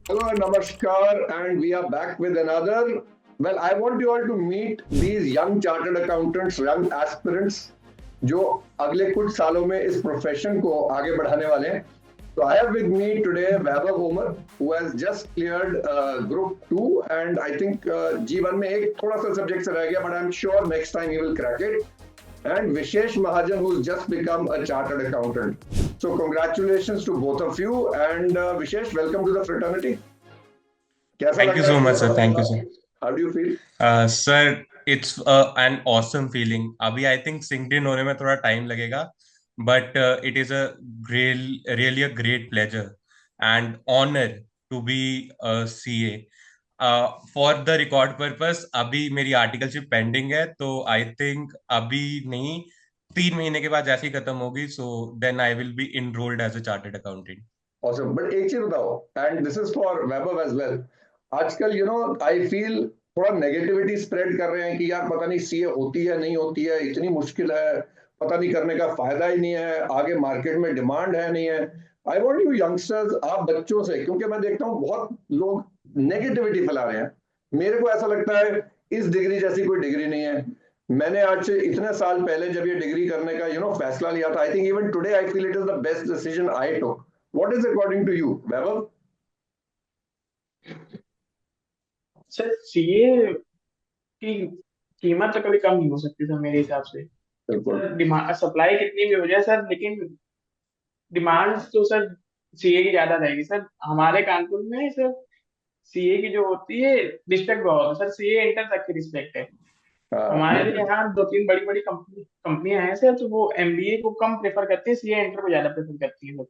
Hello and namaskar, and we are back with another. Well, I want you all to meet these young chartered accountants, young aspirants, जो अगले कुछ सालों में इस profession को आगे बढ़ाने वाले हैं. So I have with me today Vaibhav Omar, who has just cleared Group 2, and I think G1 में एक थोड़ा सा सब्जेक्ट से रह गया, but I'm sure next time he will crack it. And Vishesh Mahajan, who's just become a chartered accountant. So congratulations to both of you, and Vishesh, welcome to the fraternity. कैसा Thank लग you रहा है so much, पूरा sir. Thank you, मामला? sir. How do you feel? Sir, it's an awesome feeling. अभी I think synced in होने में थोड़ा time लगेगा, but it is a really a great pleasure and honor to be a CA. For the record purpose, अभी मेरी articleship pending है, तो I think अभी नहीं, 3 महीने के बाद जैसे ही खत्म होगी, so then I will be enrolled as a chartered accountant. Awesome. But एक चीज बताओ, and this is for Vaibhav as well. आजकल आई फील थोड़ा नेगेटिविटी स्प्रेड कर रहे हैं कि यार पता नहीं सीए होती है नहीं होती है, इतनी मुश्किल है, पता नहीं करने का फायदा ही नहीं है, आगे मार्केट में डिमांड है नहीं है. आई वॉन्ट यू यंगस्टर्स, आप बच्चों से, क्योंकि मैं देखता हूँ बहुत लोग नेगेटिविटी फैला रहे हैं. मेरे को ऐसा लगता है इस डिग्री जैसी कोई डिग्री नहीं है. मैंने आज से इतने साल पहले जब ये डिग्री करने का फैसला लिया था, I think even today I feel it is the best decision I took. What is according to you, Vaibhav? Sir CA की कीमत तो कभी कम नहीं हो सकती सर मेरे हिसाब से। बिल्कुल. सर डिमांड सप्लाई कितनी भी हो जाए सर, लेकिन डिमांड तो सर सीए की ज्यादा रहेगी सर। हमारे कानपुर में सर सीए की जो होती है रिस्पेक्ट बहुत है सर, सीए इंटर तक की रिस्पेक्ट है। हमारे बिल्कुल. यहाँ दो तीन बड़ी बड़ी कंपनियां हैं सर, तो वो एमबीए को कम प्रेफर करती है, सीए इंटर को ज्यादा प्रेफर करती है सर।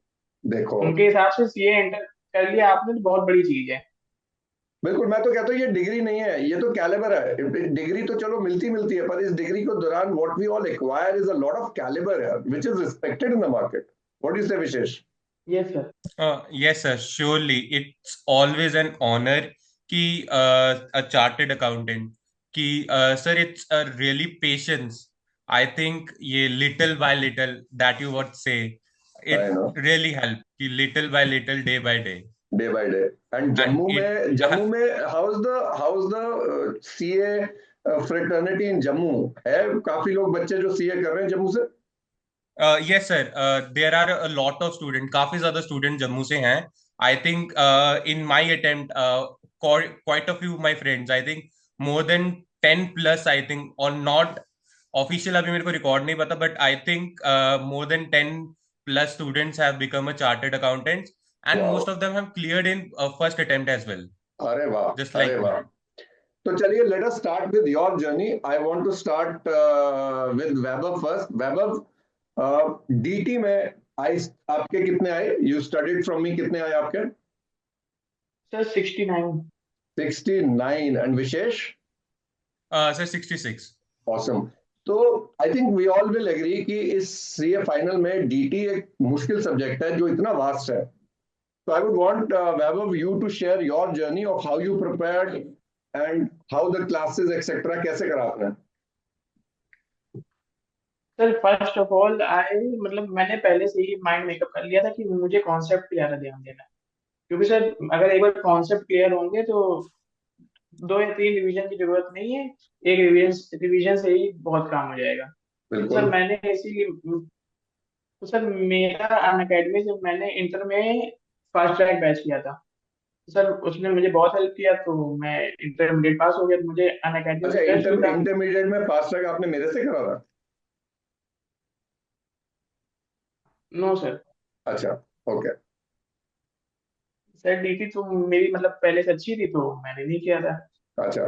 देखो, उनके हिसाब से सीए इंटर कर लिया आपने तो बहुत बड़ी चीज है। बिल्कुल, मैं तो कहता हूँ ये डिग्री नहीं है, ये तो कैलिबर है. डिग्री तो चलो मिलती मिलती है, पर इस डिग्री को दौरान what we all acquire is a lot of calibre है, which is respected in the market. What do you say, Vishesh? Yes sir. Yes, sir. Surely, it's always an honor कि a chartered accountant कि sir, it's a really patience. I think ये little by little that you would say I it know. really help कि little by little, day by day, day by day. And and Jammu it में, how is the CA fraternity in Jammu? है काफी लोग बच्चे जो CA कर रहे हैं जम्मू से? yes sir, there are a lot of students, काफी ज्यादा students जम्मू से हैं. I think in my attempt, quite a few my friends, I think more than 10 plus, I think, or not official, अभी मेरे को रिकॉर्ड नहीं पता, but I think more than 10 plus students have become a chartered accountants, and वाह. most of them have cleared in first attempt as well, अरे वाह. just अरे like me. वाह. तो चलिए, let us start with your journey. I want to start with Vaibhav first. Vaibhav, DT में I आपके कितने आए? यू स्टडीड फ्रॉम मी, कितने आए आपके? Sir 69। 69. And Vishesh? Sir, 66. Awesome. तो I think we all will agree कि इस सीए फाइनल में डीटी एक मुश्किल सब्जेक्ट है जो इतना वास्ट है. So I would want Vaibhav, you to share your journey of how you prepared and how the classes etc. कैसे कराते हैं? Sir first of all I मतलब मैंने पहले से ही माइंड मेकअप कर लिया था कि मुझे कॉन्सेप्ट पे ज्यादा ध्यान देना है। क्योंकि सर अगर एक बार कॉन्सेप्ट क्लियर होंगे तो दो या तीन रिवीजन की जरूरत नहीं है, एक रिवीजन रिवीजन से ही बहुत काम हो जाएगा। तो सर बिल्कुल. मैंने इसीलिए तो सर मेरा अनअकैडमी से मैंने इंटर में फास्ट ट्रैक बैच किया था। तो सर उसने मुझे बहुत हेल्प किया, तो मैं इंटरमीडिएट पास हो गया, तो मुझे अनअकैडमी अच्छा, से ट्रस्ट भी था। इंटरमीडिएट में फास्ट ट्रैक आपने मेरे से करा था? No sir. अच्छा. ओके. सर डीटी तो मेरी मतलब पहले से अच्छी थी, तो मैंने नहीं किया था। अच्छा.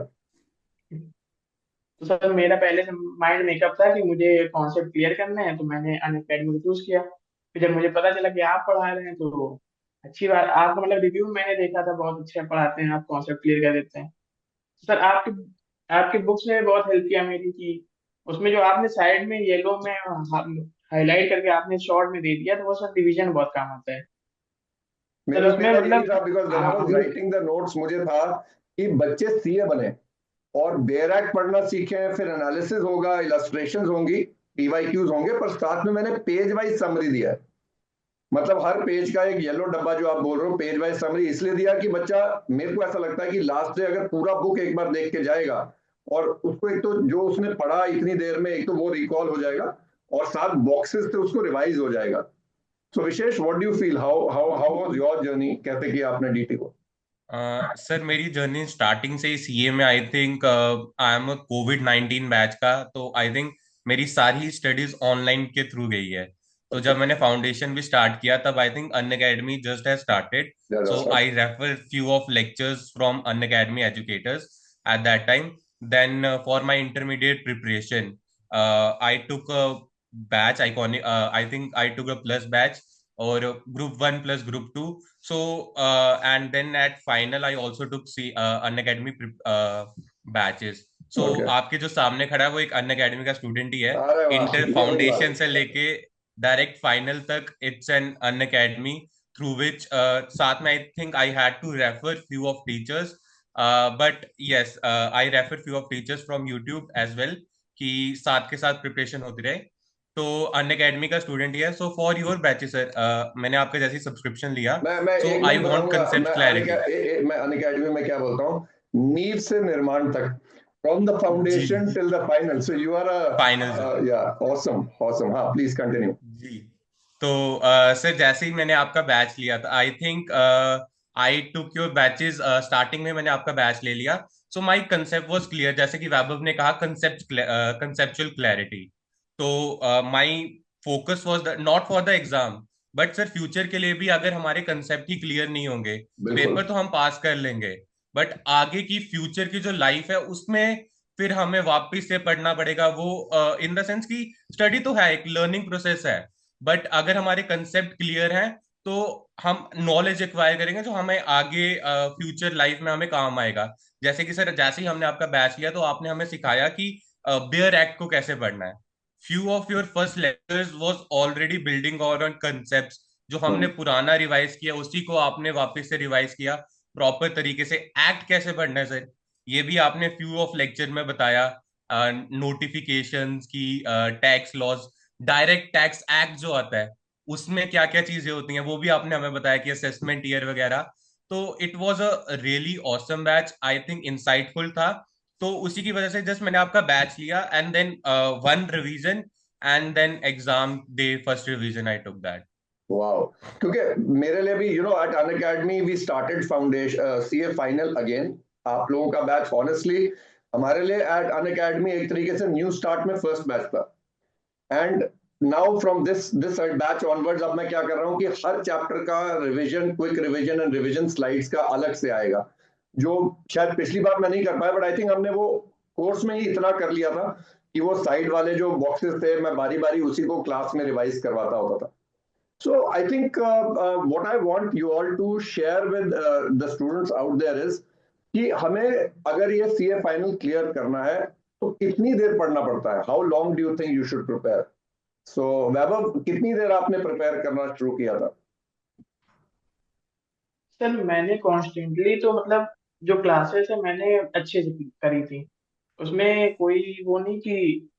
तो सर मेरा पहले से माइंड मेकअप था कि मुझे कॉन्सेप्ट क्लियर करना है, तो मैंने अन अकेडमी को चूज किया। फिर जब मुझे पता चला कि आप पढ़ा रहे हैं तो अच्छी बात, आपका मतलब रिव्यू मैंने देखा था, बहुत अच्छा पढ़ाते हैं आप, कॉन्सेप्ट क्लियर कर देते हैं। तो सर आपकी आपकी बुक्स ने बहुत हेल्प किया मेरी कि उसमें जो आपने साइड में येलो में हाईलाइट करके आपने शॉर्ट में दे दिया, तो वो सर डिवीजन बहुत काम आता है सर उसमें मेरा यही मतलब। था, बिकॉज व्हेन आई वाज हाँ राइटिंग द नोट्स मुझे था कि बच्चे सीए बने और बेरैक पढ़ना सीखें, फिर एनालिसिस होगा, इलस्ट्रेशंस होंगी, पीवाईक्यूज होंगे, पर साथ में मैंने पेज वाइज समरी दिया है. मतलब हर पेज का एक येलो डब्बा जो आप बोल रहे हो, पेज वाइज समरी इसलिए दिया कि बच्चा, मेरे को ऐसा लगता है कि लास्ट से अगर पूरा बुक एक बार देख के जाएगा और उसको एक तो जो उसने पढ़ा इतनी देर में, एक तो वो रिकॉल हो जाएगा और साथ बॉक्सेस से उसको रिवाइज हो जाएगा। So Vishesh, what do you feel, how how how was your journey, कैसे किया आपने डीटी को? सर मेरी जर्नी स्टार्टिंग से ही सीए में, I think I am covid batch का, तो आई थिंक मेरी सारी स्टडीज ऑनलाइन के थ्रू गई है। तो जब मैंने फाउंडेशन भी स्टार्ट किया तब I think Unacademy just has started, so I refer few of lectures from Unacademy educators at that time. Then for my intermediate preparation I took a batch iconic, I think I took a plus batch और group 1 plus group 2. So, and then at final, I also took Unacademy batches. So, Okay. आपके जो सामने खड़ा है वो एक Unacademy का student ही है। अरे वाह, इंटर ये बड़ी फाउंडेशन बात से है। लेके डायरेक्ट फाइनल तक it's an Unacademy through which साथ में I think I had to refer few of teachers, but yes I refer few of teachers from YouTube as well, कि साथ के साथ प्रिपरेशन होती रहे। तो अनअकैडमी का स्टूडेंट ही है। So for your batches sir, मैंने आपका जैसे सब्सक्रिप्शन लिया, मैं सो एक आई मिनट वांट बताऊंगा, कंसेप्ट क्लैरिटी। मैं अनअकैडमी में क्या बोलता हूँ, नींव से निर्माण तक, फ्रॉम द जी foundation till the final, so you are final sir. Yeah awesome awesome. हाँ, प्लीज कंटिन्यू। जी तो सर जैसे ही मैंने आपका बैच लिया था, I think I took your batches, starting में मैंने आपका बैच ले लिया। So my concept was clear, जैसे कि वैभव ने कहा, कंसेप्चुअल क्लैरिटी। तो my focus was not for the exam, but sir future के लिए भी अगर हमारे कंसेप्ट ही क्लियर नहीं होंगे, बिल्कुल। पेपर तो हम पास कर लेंगे, बट आगे की फ्यूचर की जो लाइफ है उसमें फिर हमें वापस से पढ़ना पड़ेगा। वो इन द सेंस की स्टडी तो है, एक लर्निंग प्रोसेस है, बट अगर हमारे कंसेप्ट क्लियर हैं तो हम नॉलेज एक्वायर करेंगे जो हमें आगे फ्यूचर लाइफ में हमें काम आएगा। जैसे कि सर जैसे ही हमने आपका बैच लिया तो आपने हमें सिखाया कि बेयर एक्ट को कैसे पढ़ना है। Few of your first lectures was already building on concept, जो हमने पुराना रिवाइज किया उसी को आपने वापस से रिवाइज किया प्रॉपर तरीके से। एक्ट कैसे पढ़ना है सर, ये भी आपने फ्यू ऑफ लेक्चर में बताया। नोटिफिकेशंस की, tax laws, direct tax act जो आता है उसमें क्या क्या चीजें होती हैं वो भी आपने हमें बताया, कि असेसमेंट ईयर वगैरह। तो it was a really awesome batch, I think insightful था। तो उसी की वजह से जस्ट मैंने आपका बैच लिया, and then one revision, and then exam day first revision I took that. Wow, क्योंकि मेरे लिए भी, at Unacademy we started foundation CA final again. आप लोगों का बैच ऑनेस्टली हमारे लिए एट अन अकेडमी एक तरीके से न्यू स्टार्ट में फर्स्ट बैच था। And now from this batch onwards, अब मैं क्या कर रहा हूँ कि हर चैप्टर का revision, quick revision and revision slides का अलग से आएगा, जो शायद पिछली बार मैं नहीं कर पाया, बट आई थिंक हमने वो कोर्स में ही इतना कर लिया था कि वो साइड वाले जो बॉक्सेस थे मैं बारी बारी उसी को क्लास में रिवाइज करवाता होता था। So I think what I want you all to share with the students out there is कि हमें अगर ये सीए फाइनल क्लियर करना है तो कितनी देर पढ़ना पड़ता है? How long do you think you should prepare? So Vaibhav, कितनी देर आपने प्रिपेयर करना शुरू किया था? सर मैंने कॉन्स्टेंटली तो मतलब जो क्लासेस है मैंने अच्छे से करी थी, उसमें कोई वो नहीं कि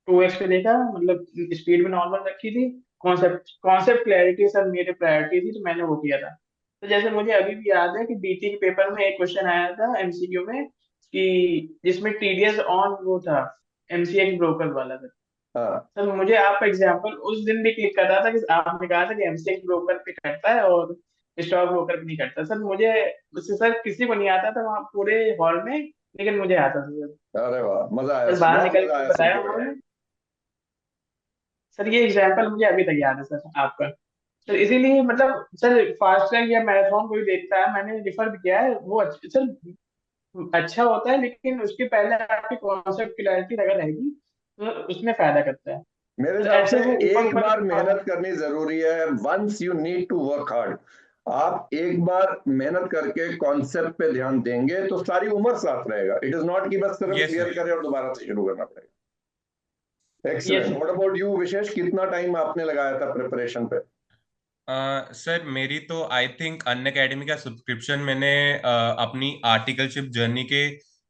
2x पे देखा, मतलब स्पीड में नॉर्मल रखी थी। कॉन्सेप्ट कॉन्सेप्ट क्लैरिटी सर मेरे प्रायोरिटी थी, तो मैंने वो किया था। तो जैसे मुझे अभी भी याद है कि बीटी के पेपर में एक क्वेश्चन आया था एमसीक्यू में, कि जिसमें टीडीएस ऑन वो था, एमसीएक्स ब्रोकर वाला था। हाँ। सर मुझे आपका एग्जाम्पल उस दिन भी क्लिक कर रहा था कि आपने कहा था कि एमसीएक्स ब्रोकर पे करता है और स्टॉक ब्रोकर पे नहीं करता। सर मुझे उससे सर किसी को नहीं आता था वहाँ पूरे हॉल में, लेकिन मुझे आता था सर। अरे वाह, मजा आया, सर बाहर बहुत निकल मजा के आया सुन बताया के। उन्होंने। सर ये एग्जाम्पल मुझे अभी तक याद है सर आपका। सर इसीलिए मतलब सर फास्ट ट्रैक या मैराथन कोई देखता है, मैंने रिफर भी किया है, वो सर अच्छा होता है, लेकिन उसके पहले आपकी कॉन्सेप्ट क्लैरिटी अगर रहेगी तो उसमें फायदा करता है। मेरे तो हिसाब से ऐसे वो ऊपर एक ऊपर बार की मेहनत करनी जरूरी है। Once you need to work hard, आप एक बार मेहनत करके कॉन्सेप्ट पे ध्यान देंगे तो सारी उम्र साथ रहेगा। इट इज नॉट कि बस सिर्फ यस क्लियर सर। करें और दोबारा से शुरू करना पड़ेगा। ये excellent. Sir. What about you Vishesh, कितना टाइम आपने लगाया था प्रिपरेशन पे? सर मेरी तो आई थिंक अनअकैडमी का सब्सक्रिप्शन मैंने अपनी आर्टिकलशिप जर्नी के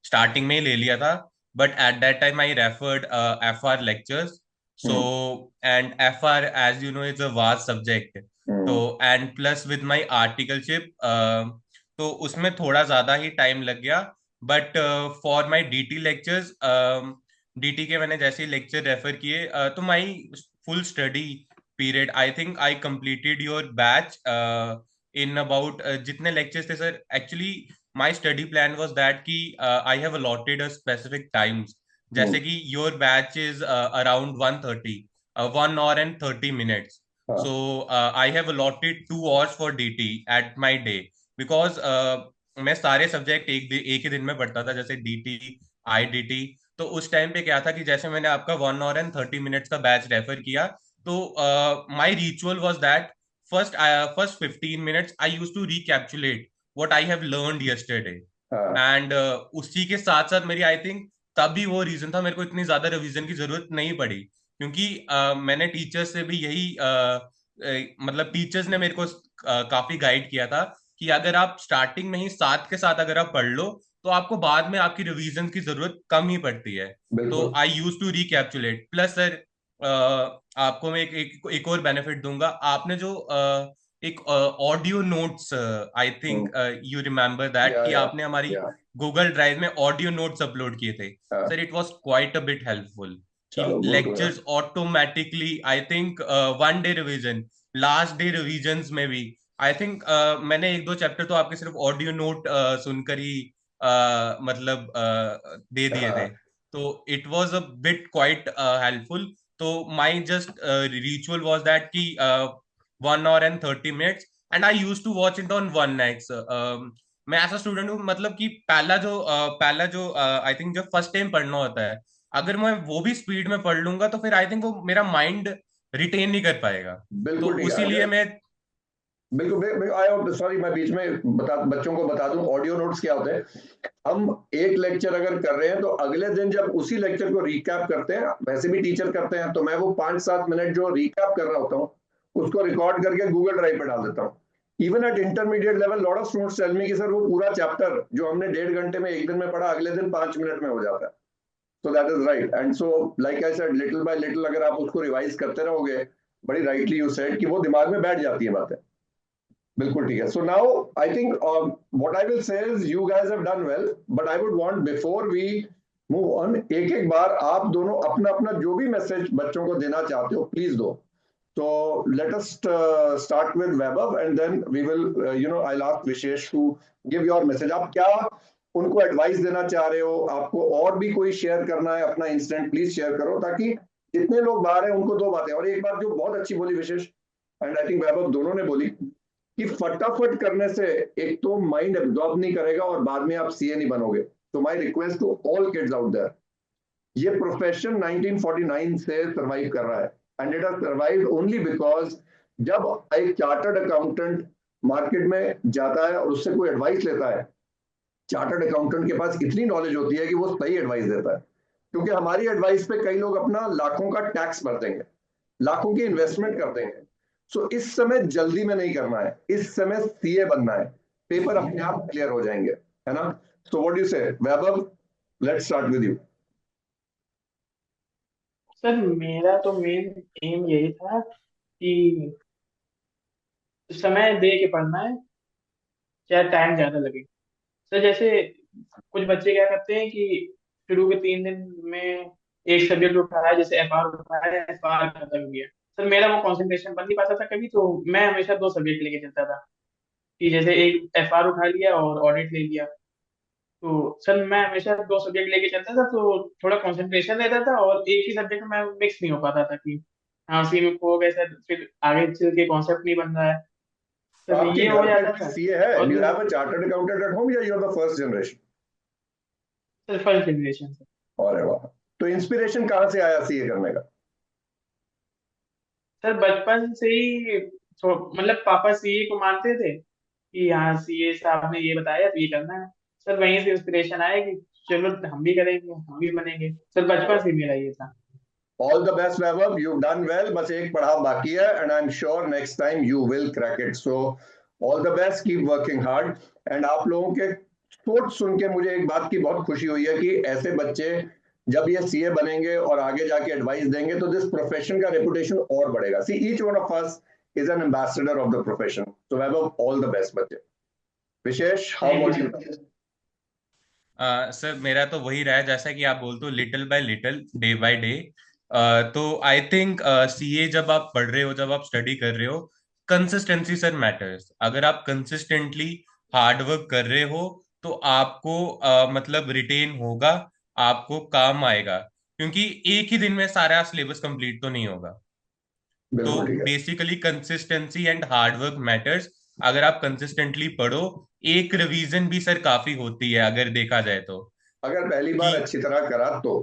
स्टार्टिंग में ही ले लिया था, but at that time I referred F R lectures. So hmm. And F R as you know is a vast subject, तो and plus with my articleship, तो उसमें थोड़ा ज्यादा ही टाइम लग गया। But for my DT lectures, DT के मैंने जैसे लेक्चर रेफर किए, तो my full study period, I think I completed your batch in about, जितने लेक्चर्स थे sir, actually my study plan was that कि I have allotted a specific times, जैसे कि your batch is around 1:30, 1 hour and 30 minutes. हाँ So I have allotted 2 hours for DT at my day because मैं सारे subject एक ही दिन में पढ़ता था, जैसे डीटी, आईडीटी। तो उस टाइम पे क्या था कि जैसे मैंने आपका 1 hour and 30 minutes का बैच रेफर किया, तो my ritual was that first 15 minutes I use to recapitulate what I have learned yesterday. हाँ एंड उसी के साथ साथ मेरी आई थिंक तभी वो रीजन था, मेरे को इतनी ज्यादा रिवीजन की जरूरत नहीं पड़ी, क्योंकि मैंने टीचर्स से भी यही मतलब टीचर्स ने मेरे को काफी गाइड किया था कि अगर आप स्टार्टिंग में ही साथ के साथ अगर आप पढ़ लो, तो आपको बाद में आपकी रिवीजन की जरूरत कम ही पड़ती है। तो बिल्कुल। I use to recapitulate. Plus sir, आपको मैं एक और बेनिफिट दूंगा। आपने जो एक audio notes, I think you remember that, या कि या आपने हमारी या गूगल ड्राइव में ऑडियो नोट्स अपलोड किए थे हाँ, sir, it was quite a bit helpful कि चलो गुड टू है। Lectures automatically, I think 1 day revision, last day revisions में भी आई थिंक मैंने एक दो चैप्टर तो आपके सिर्फ ऑडियो नोट सुनकर ही मतलब दे दिए थे। हाँ तो it was a bit quite helpful. तो my just ritual was that कि 1 hour and 30 minutes, and I use to watch it on 1x। मैं ऐसा स्टूडेंट हूँ, मतलब कि पहला जो आई थिंक जो फर्स्ट टाइम पढ़ना होता है, अगर मैं वो भी स्पीड में पढ़ लूंगा तो फिर आई थिंक वो मेरा माइंड रिटेन नहीं कर पाएगा। तो बिल्कुल ठीक है। उसीलिए अगर मैं, बिल्कुल आई सॉरी, मैं बीच में बच्चों को बता दूं ऑडियो नोट्स क्या होते हैं। हम एक लेक्चर अगर कर रहे हैं तो अगले दिन जब उसी लेक्चर को रिकैप करते हैं, वैसे भी टीचर करते हैं, तो मैं वो 5-7 मिनट जो रिकैप कर रहा होता हूँ उसको रिकॉर्ड करके गूगल ड्राइव पे डाल देता हूँ। Even at intermediate level lot of students tell me कि सर वो पूरा चैप्टर जो हमने 1.5 घंटे में एक दिन में पढ़ा, अगले दिन 5 मिनट में हो जाता है। So that is right. And so, like I said, little by little अगर आप उसको रिवाइज करते रहोगे, बड़ी rightly you said कि वो दिमाग में बैठ जाती है बातें। बिल्कुल ठीक है। So now I think what I will say is you guys have done well, but I would want before we move on, एक एक बार आप दोनों अपना अपना जो भी मैसेज बच्चों को देना चाहते हो प्लीज दो। So let us start with Vaibhav and then we will, I'll ask Vishesh to give your message. आप क्या उनको एडवाइस देना चाह रहे हो? आपको और भी कोई शेयर करना है अपना इंसिडेंट, प्लीज शेयर करो, ताकि जितने लोग बाहर हैं उनको दो बातें। और एक बात जो बहुत अच्छी बोली विशेष एंड आई थिंक वैभव दोनों ने बोली कि फटाफट करने से एक तो माइंड एब्जॉर्ब नहीं करेगा और बाद में आप सीए नहीं बनोगे। तो my request to all kids out there, ये प्रोफेशन 1949 से सरवाइव कर रहा है and it has survived only because जब एक चार्टर्ड अकाउंटेंट मार्केट में जाता है और उससे कोई एडवाइस लेता है, चार्टर्ड अकाउंटेंट के पास इतनी नॉलेज होती है कि वो सही एडवाइस देता है। क्योंकि हमारी एडवाइस पे कई लोग अपना लाखों का टैक्स भर देंगे, लाखों की इन्वेस्टमेंट कर देंगे। सो इस समय जल्दी में नहीं करना है, इस समय सीए बनना है, पेपर अपने आप क्लियर हो जाएंगे, है ना? So what do you say Vaibhav? Let's start with you. Sir मेरा तो मेन एम यही था कि समय दे के पढ़ना है, चाहे टाइम ज्यादा लगे। सर जैसे कुछ बच्चे क्या करते हैं कि शुरू के 3 दिन में एक सब्जेक्ट उठाया, जैसे एफआर उठाया, एफआर खत्म हो गया। सर मेरा वो कंसंट्रेशन बन नहीं पाता था कभी, तो मैं हमेशा 2 सब्जेक्ट लेके चलता था कि जैसे एक एफआर उठा लिया और ऑडिट ले लिया। तो सर मैं हमेशा 2 सब्जेक्ट लेके चलता था, तो थोड़ा कंसंट्रेशन रहता था और एक ही सब्जेक्ट में मिक्स नहीं हो पाता था कि हाँ उसी में खो गए सर, फिर आगे चल के कॉन्सेप्ट नहीं बन रहा है, सर आपके ये हो घर पे जाता कोई था। सीए है? और you have a chartered accountant at home या you are the first generation? Sir first generation sir. अरे वाह! तो इंस्पिरेशन कहाँ से आया सीए करने का? सर बचपन से ही मतलब पापा सीए को मानते थे कि हाँ सीए साहब ने ये बताया तो ये करना है। सर वहीं से इंस्पिरेशन आया कि चलो हम भी करेंगे, हम भी बनेंगे। सर बचपन से मेरा ये था। All the best Vaibhav, you done well, बस एक पड़ाव बाकी है and I am sure next time you will crack it. So all the best, keep working hard. And आप लोगों के थॉट सुन के मुझे एक बात की बहुत खुशी हुई है कि ऐसे बच्चे जब ये सीए बनेंगे और आगे जाके एडवाइस देंगे तो दिस प्रोफेशन का रेपुटेशन और बढ़ेगा। See each one of us is an ambassador of the profession. So Vaibhav, all the best बच्चे. विशेष, how about you? सर मेरा तो वही रहा है जैसा कि आप बोलते हो, little bye little, day by day. तो आई थिंक सीए जब आप पढ़ रहे हो, जब आप स्टडी कर रहे हो, कंसिस्टेंसी सर मैटर्स। अगर आप कंसिस्टेंटली हार्ड वर्क कर रहे हो तो आपको मतलब रिटेन होगा, आपको काम आएगा, क्योंकि एक ही दिन में सारा सिलेबस कंप्लीट तो नहीं होगा। तो बिल्कुल ठीक है. Basically consistency and hard work matters. अगर आप कंसिस्टेंटली पढ़ो, एक रिवीजन भी सर काफी होती है अगर देखा जाए तो। अगर पहली बार कि अच्छी तरह करा तो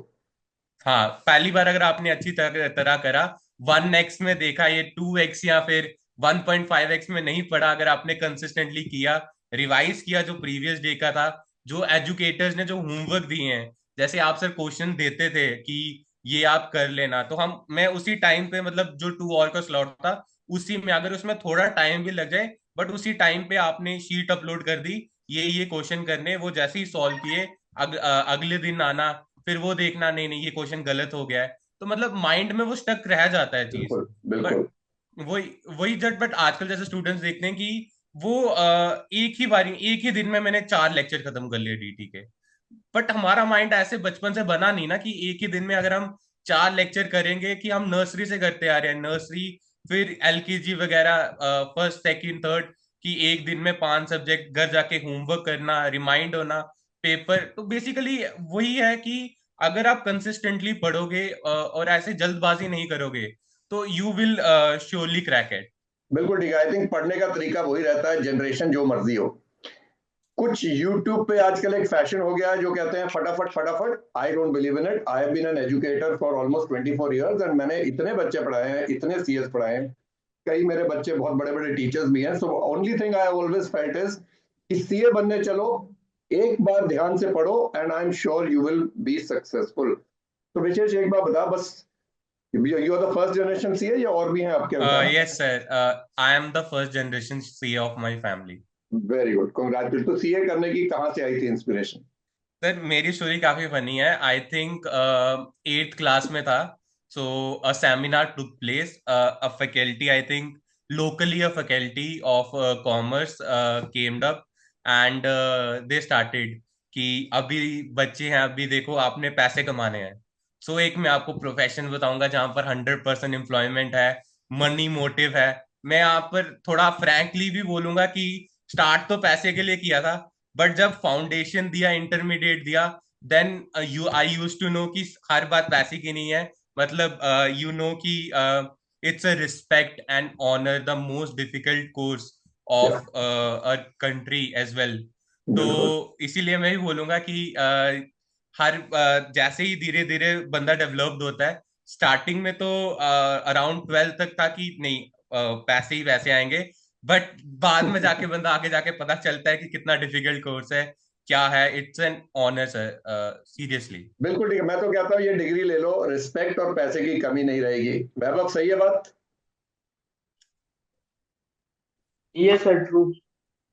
हाँ, पहली बार अगर आपने अच्छी तरह करा, 1x में देखा, ये 2x या फिर 1.5x में नहीं पढ़ा, अगर आपने कंसिस्टेंटली किया, रिवाइज किया जो प्रीवियस डे का था, जो एजुकेटर्स ने जो होमवर्क दिए हैं, जैसे आप सर क्वेश्चन देते थे कि ये आप कर लेना, तो मैं उसी टाइम पे, मतलब जो 2 आवर का स्लॉट था उसी में, अगर उसमें थोड़ा टाइम भी लग जाए बट उसी टाइम पे आपने शीट अपलोड कर दी, ये क्वेश्चन करने, वो जैसे ही सॉल्व किए, अगले दिन आना, फिर वो देखना, नहीं नहीं ये क्वेश्चन गलत हो गया है, तो मतलब माइंड में वो स्टक रह जाता है चीज। बिल्कुल बिल्कुल. बट वही जट बट आजकल जैसे स्टूडेंट्स देखते हैं कि वो एक ही दिन में मैंने 4 लेक्चर खत्म कर लिए डीटी के। बट हमारा माइंड ऐसे बचपन से बना नहीं ना कि एक ही दिन में अगर हम 4 लेक्चर करेंगे, कि हम नर्सरी से करते आ रहे हैं, नर्सरी फिर एलकेजी वगैरह, फर्स्ट सेकंड थर्ड, कि एक दिन में 5 सब्जेक्ट, घर जाके होमवर्क करना, रिमाइंड होना, पेपर। तो बेसिकली वही है कि अगर आप कंसिस्टेंटली पढ़ोगे और ऐसे जल्दबाजी नहीं करोगे तो you will surely crack it. बिल्कुल ठीक है. आई थिंक पढ़ने का तरीका वही रहता है, जनरेशन जो मर्जी हो. कुछ YouTube पे आजकल एक फैशन हो गया है जो कहते हैं फटाफट फटाफट. I don't believe in it. I have been an educator for almost 24 years and मैंने इतने बच्चे पढ़ाए हैं, इतने सीएस पढ़ाए हैं, कई मेरे बच्चे बहुत बड़े बड़े टीचर्स भी हैं. So only thing I always felt is कि सीए बनने चलो, एक बार ध्यान से पढ़ो and I am sure you will be successful. तो विशेष एक बार बता बस, you are the first generation CA या और भी हैं आपके? Yes sir, I am the first generation CA of my family. Very good, congratulation. तो सीए करने की कहाँ से आई थी इंस्पिरेशन? सर मेरी स्टोरी काफी फनी है। आई थिंक 8th क्लास में था, so a seminar took place, a faculty, I think locally a faculty of commerce came up and they started कि अभी बच्चे हैं, अभी देखो आपने पैसे कमाने हैं, सो एक मैं आपको प्रोफेशन बताऊंगा जहां पर 100% एम्प्लॉयमेंट है, मनी मोटिव है। मैं यहाँ पर थोड़ा फ्रैंकली भी बोलूंगा कि स्टार्ट तो पैसे के लिए किया था, बट जब फाउंडेशन दिया, इंटरमीडिएट दिया, then I used to know कि हर बात पैसे की नहीं है। मतलब यू नो कि it's a respect and honor the most difficult course of a country as well। तो इसीलिए मैं भी बोलूंगा कि हर जैसे ही धीरे धीरे बंदा डेवलप्ड होता है, स्टार्टिंग में तो अराउंड 12 तक था कि नहीं पैसे ही वैसे आएंगे, बट बाद में जाके बंदा आगे जाके पता चलता है कि कितना डिफिकल्ट कोर्स है, क्या है। It's an honour sir, seriously. बिल्कुल ठीक है. मैं तो कहता हूँ ये डिग्री ले लो, रिस्पेक्ट और पैसे की कमी नहीं रहेगी. वैभव, सही है बात? Yes sir, true.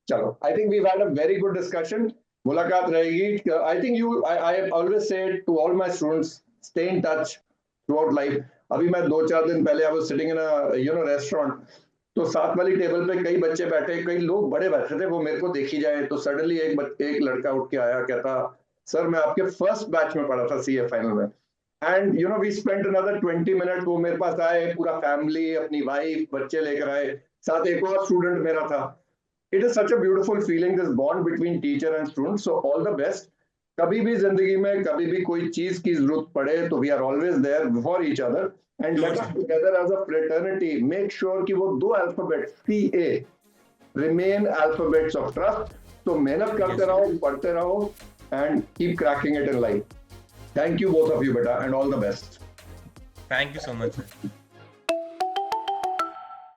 चलो, I think we had a very good discussion. मुलाकात रहेगी. I think you, I always say to all my students, stay in touch throughout life. अभी मैं 2-4 दिन पहले I was sitting in a restaurant, तो साथ वाली टेबल पे कई बच्चे बैठे, कई लोग बड़े बैठे थे, वो मेरे को देखी जाए तो सडनली एक लड़का उठ के आया, कहता सर मैं आपके फर्स्ट बैच में पढ़ा था सीए फाइनल में. And you know we spent another 20 minute. वो मेरे पास आए, पूरा फैमिली, अपनी वाइफ, बच्चे लेकर आए, साथ एक और स्टूडेंट मेरा था. It is such a beautiful feeling, this bond between teacher and student. So all the best. कभी भी जिंदगी में कभी भी कोई चीज की जरूरत पड़े तो we are always there for each other and let us together as a fraternity make sure कि वो 2 alphabet CA remain alphabets of trust. तो मेहनत करते रहो, पढ़ते रहो and keep cracking it in life. Thank you both of you, beta, and all the best. Thank you so much, sir.